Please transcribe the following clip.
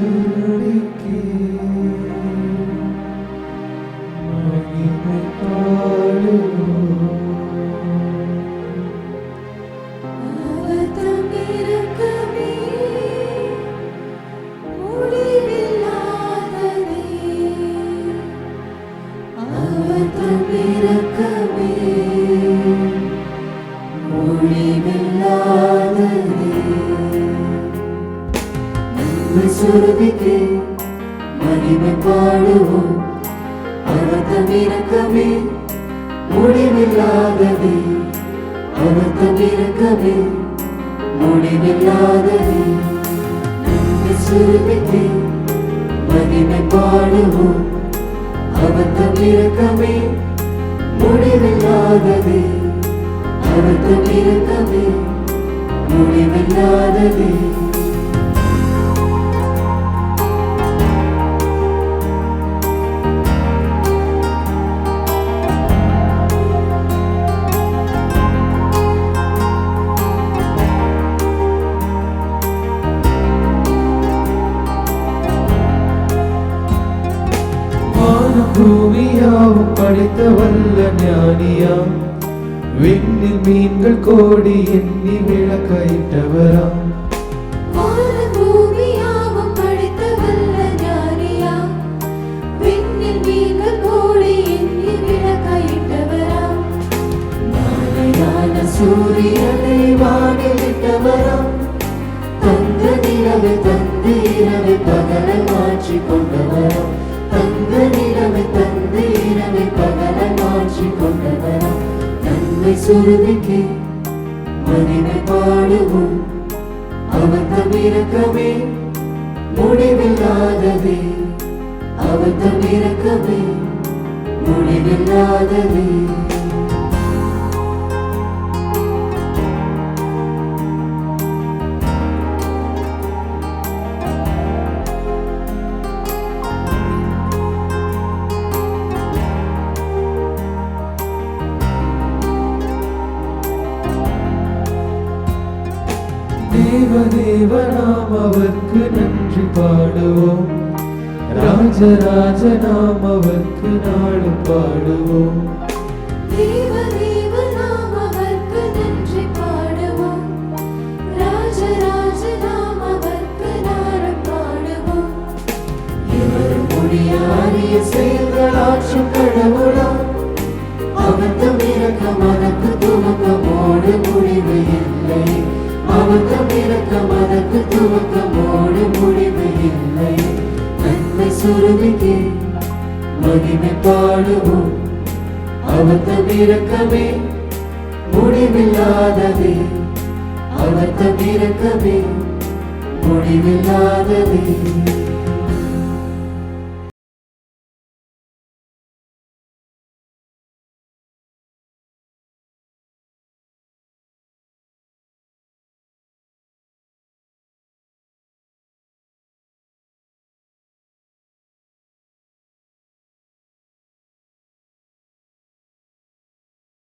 சுருளிக்கே மகிமை பாடுவோம். அவர் தம் இரக்கமே முடிவில்லாததே. அவர் தம் இரக்கமே முடிவில்லாததே. நன்மை சுருதிக்கே மகிமை பாடுவோம். அவர் தம் இரக்கமே முடிவில்லாததே. அவர் தம் இரக்கமே முடிவில்லாததே. நன்மை சுருதிக்கே மகிமை பாடுவோம். அவர் தம் இரக்கமே முடிவில்லாததே. அவர் தம் இரக்கமே முடிவில்லாததே. பூமியாவும் படைத்த வல்ல ஞானியாம், விண்ணில் மீன்கள் கோடி எண்ணி விளக்கையிட்டவராம். பூமியாவும் படைத்த வல்ல ஞானியாம், விண்ணில் மீன்கள் கோடி எண்ணி விளக்கையிட்டவராம். ஞான சூரியனை வானிலிட்டவராம். தந்த நிலவை தந்து இரவை பகலை மாற்றி கொண்டவராம். தந்த நிலவை தந்து இரவை பகலை மாற்றி கொண்டவராம். நன்மை சுருதிக்கே மகிமை பாடுவோம். அவர் தம் இரக்கமே முடிவில்லாததே. அவர் தம் இரக்கமே முடிவில்லாததே. தேவதேவனாம் அவர்க்கு நன்றி பாடுவோம். ராஜராஜ நாம் அவர்க்கு நாடு பாடுவோம். தேவதேவனாம் அவர்க்கு நன்றி பாடுவோம். ராஜராஜ நாம் அவர்க்கு நாடு பாடுவோம். இவர் முடியாரிய செயல்களாற்றும் கடவுளாம். அவர் தம் இரக்கம் அதற்கு துவக்கமோடு முடிவு இல்லை. அவர் தம் இரக்கம் அதற்கு துவக்கமோடு முடிவு இல்லை. நன்மை சுருதிக்கே மகிமை பாடுவோம். அவர் தம் இரக்கமே முடிவில்லாததே. அவர் தம் இரக்கமே முடிவில்லாததே.